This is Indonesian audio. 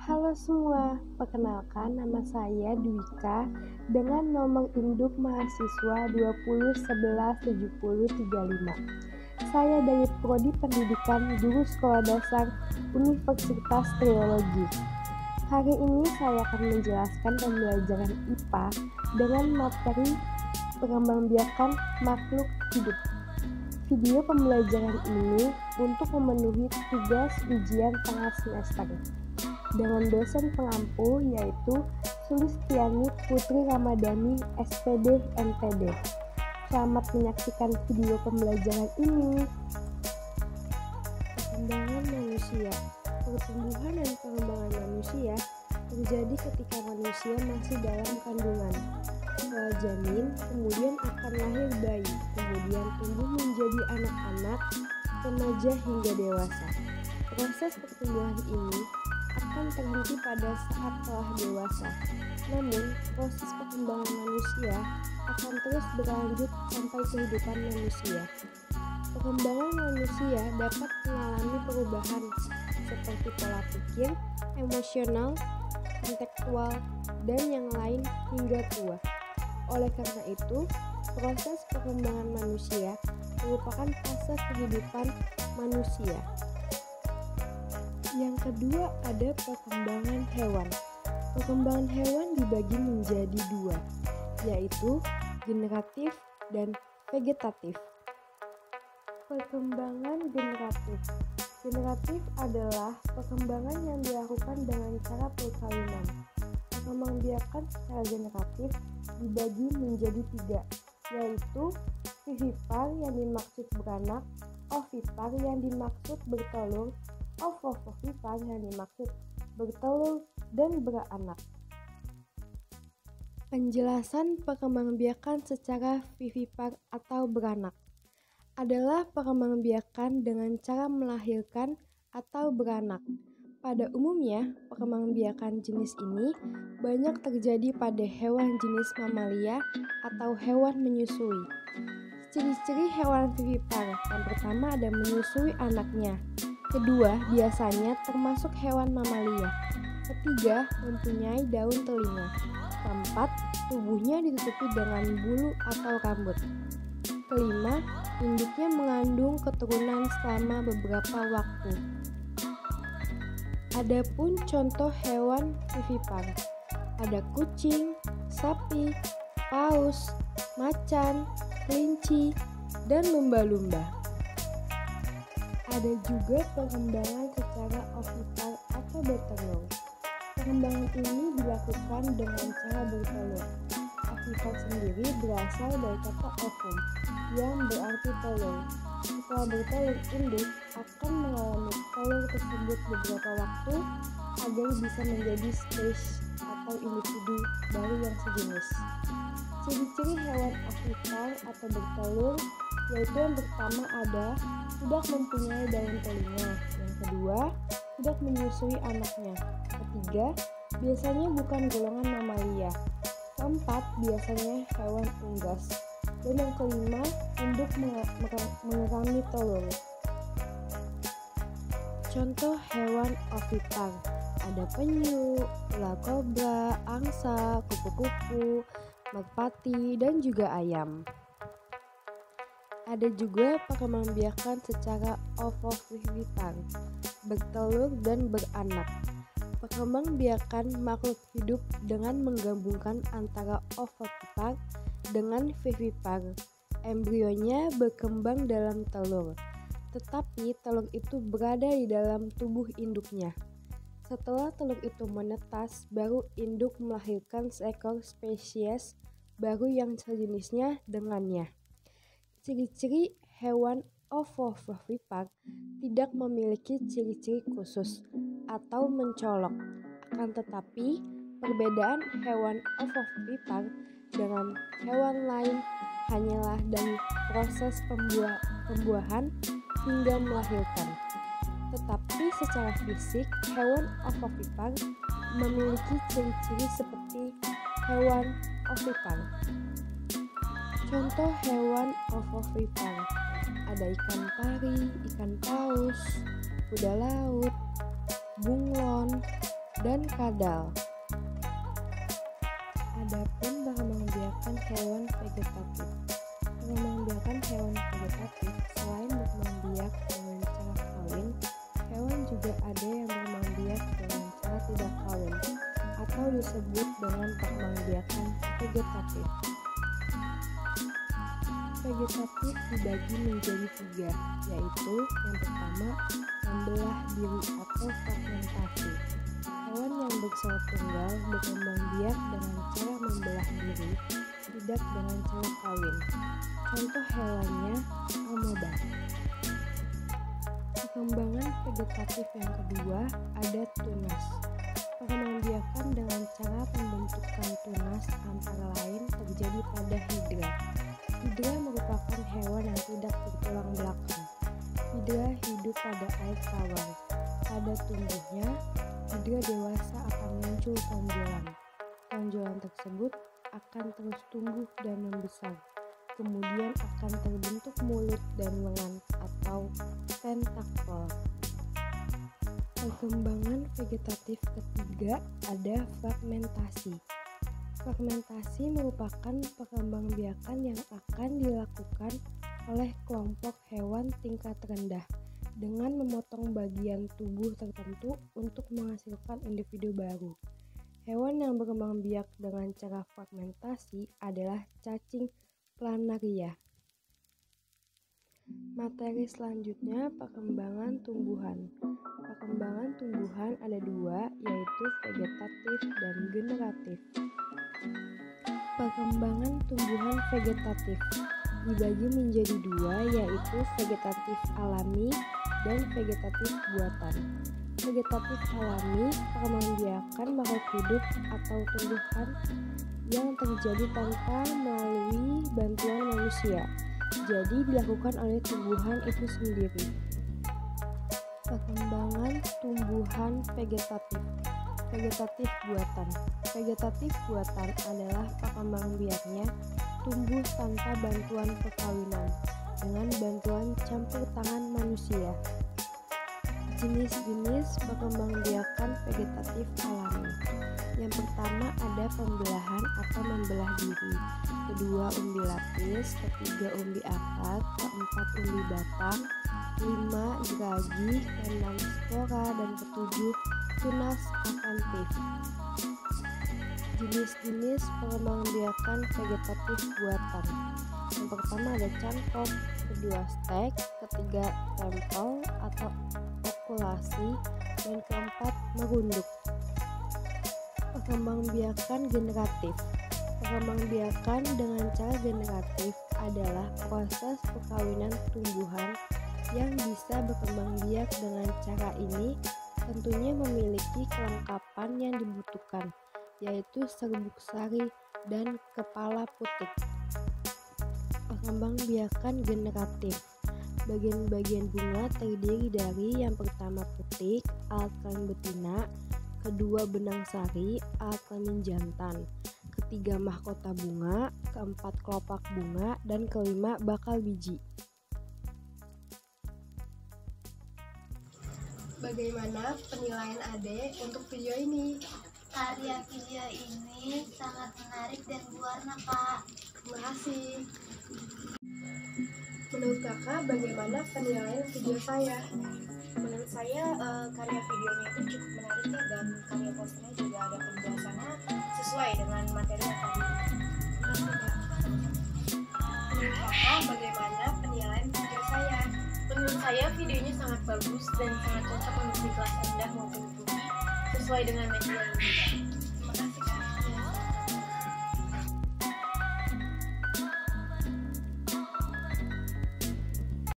Halo semua, perkenalkan nama saya Dwika dengan nomor induk mahasiswa 20117035. Saya dari Prodi Pendidikan Guru Sekolah Dasar Universitas Triologi. Hari ini saya akan menjelaskan pembelajaran IPA dengan materi pengembangbiakan makhluk hidup. Video pembelajaran ini untuk memenuhi tugas ujian tengah semester dengan dosen pengampu yaitu Sulistiani Putri Ramadhani SPD MTD. Selamat menyaksikan video pembelajaran ini. Perkembangan manusia. Pertumbuhan dan pengembangan manusia terjadi ketika manusia masih dalam kandungan. Setelah janin, kemudian akan lahir bayi, kemudian tumbuh menjadi anak-anak, remaja hingga dewasa. Proses pertumbuhan ini akan terhenti pada saat telah dewasa. Namun, proses perkembangan manusia akan terus berlanjut sampai kehidupan manusia. Perkembangan manusia dapat mengalami perubahan seperti pola pikir, emosional, intelektual, dan yang lain hingga tua. Oleh karena itu, proses perkembangan manusia merupakan fase kehidupan manusia. Yang kedua ada perkembangan hewan. Perkembangan hewan dibagi menjadi dua, yaitu generatif dan vegetatif. Perkembangan generatif. Generatif adalah perkembangan yang dilakukan dengan cara perkawinan. Perkembangbiakan secara generatif dibagi menjadi tiga, yaitu vivipar yang dimaksud beranak, ovipar yang dimaksud bertelur, ovovivipar yang dimaksud bertelur dan beranak. Penjelasan perkembangbiakan secara vivipar atau beranak adalah perkembangbiakan dengan cara melahirkan atau beranak. Pada umumnya, perkembangbiakan jenis ini banyak terjadi pada hewan jenis mamalia atau hewan menyusui. Ciri-ciri hewan vivipar: yang pertama ada menyusui anaknya. Kedua, biasanya termasuk hewan mamalia. Ketiga, mempunyai daun telinga. Keempat, tubuhnya ditutupi dengan bulu atau rambut. Kelima, induknya mengandung keturunan selama beberapa waktu. Adapun contoh hewan vivipar, ada kucing, sapi, paus, macan, kelinci, dan lumba-lumba. Ada juga perkembangan secara ovipar atau bertelur. Perkembangan ini dilakukan dengan cara bertelur. Ovipar sendiri berasal dari kata ovum, yang berarti telur. Setelah bertelur, induk akan mengalami telur tersebut beberapa waktu agar bisa menjadi spesies atau individu baru yang sejenis. Ciri-ciri hewan ovipar atau bertelur yaitu yang pertama ada tidak mempunyai daun telinga, yang kedua tidak menyusui anaknya, ketiga biasanya bukan golongan mamalia, keempat biasanya hewan unggas, dan yang kelima induk mengerami telur. Contoh hewan ovipar ada penyu, ular kobra, angsa, kupu-kupu, merpati, dan juga ayam. Ada juga perkembangbiakan secara ovovivipar, bertelur dan beranak. Perkembangbiakan makhluk hidup dengan menggabungkan antara ovovivipar dengan vivipar. Embrionya berkembang dalam telur, tetapi telur itu berada di dalam tubuh induknya. Setelah telur itu menetas, baru induk melahirkan seekor spesies baru yang sejenisnya dengannya. Ciri-ciri hewan ovovivipar tidak memiliki ciri-ciri khusus atau mencolok. Akan tetapi, perbedaan hewan ovovivipar dengan hewan lain hanyalah dari proses pembuahan hingga melahirkan. Tetapi secara fisik, hewan ovovivipar memiliki ciri-ciri seperti hewan ovipar. Contoh hewan ovovivipar ada ikan pari, ikan paus, kuda laut, bunglon, dan kadal. Adapun perkembangbiakan hewan vegetatif. Perkembangbiakan hewan vegetatif selain berkembang biak dengan cara kawin, hewan juga ada yang berkembang biak dengan cara tidak kawin atau disebut dengan perkembangbiakan vegetatif. Vegetatif dibagi menjadi 3, yaitu yang pertama membelah diri atau fragmentasi. Hewan yang bersifat tunggal berkembang biak dengan cara membelah diri, tidak dengan cara kawin. Contoh hewannya amoeba. Perkembangan vegetatif yang kedua ada tunas. Perkembangbiakan dengan cara pembentukan tunas antara lain terjadi pada hidra. Hidra merupakan hewan yang tidak bertulang belakang. Hidra hidup pada air tawar. Pada tumbuhnya, hidra dewasa akan muncul tonjolan. Tonjolan tersebut akan terus tumbuh dan membesar. Kemudian akan terbentuk mulut dan lengan atau tentakel. Perkembangan vegetatif ketiga ada fragmentasi. Fragmentasi merupakan perkembangbiakan yang akan dilakukan oleh kelompok hewan tingkat rendah dengan memotong bagian tubuh tertentu untuk menghasilkan individu baru. Hewan yang berkembang biak dengan cara fragmentasi adalah cacing planaria. Materi selanjutnya perkembangan tumbuhan. Perkembangan tumbuhan ada 2, yaitu vegetatif dan generatif. Perkembangan tumbuhan vegetatif dibagi menjadi 2, yaitu vegetatif alami dan vegetatif buatan. Vegetatif alami perkembangbiakan makhluk hidup atau tumbuhan yang terjadi tanpa melalui bantuan manusia, jadi dilakukan oleh tumbuhan itu sendiri. Perkembangan tumbuhan vegetatif. Vegetatif buatan. Vegetatif buatan adalah perkembangbiaknya tumbuh tanpa bantuan perkawinan dengan bantuan campur tangan manusia. Jenis-jenis perkembangbiakan vegetatif alami. Yang pertama ada pembelahan atau membelah diri, kedua umbi lapis, ketiga umbi akar, keempat umbi batang, 5 geragi, 6 spora, dan ketujuh tunas akantif. Jenis-jenis perkembangbiakan vegetatif buatan. Yang pertama ada cangkok, kedua stek, ketiga tempel atau okulasi, dan keempat merunduk. Perkembangbiakan generatif. Perkembangbiakan dengan cara generatif adalah proses perkawinan tumbuhan yang bisa berkembang biak. Dengan cara ini tentunya memiliki kelengkapan yang dibutuhkan, yaitu serbuk sari dan kepala putik. Perkembangbiakan generatif. Bagian-bagian bunga terdiri dari yang pertama putik, alat kelamin betina, kedua benang sari, alat kelamin jantan, ketiga mahkota bunga, keempat kelopak bunga, dan kelima bakal biji. Bagaimana penilaian Ade untuk video ini? Karya video ini sangat menarik dan berwarna, Kak. Terima kasih. Menurut kakak, bagaimana penilaian video saya? Menurut saya karya videonya itu cukup menarik ya, dan karya posternya juga ada penjelasannya sesuai dengan materi yang tadi. Menurut kakak, bagaimana penilaian video saya? Menurut saya videonya sangat bagus dan sangat cocok untuk di kelas rendah maupun tinggi sesuai dengan materi yang diberikan.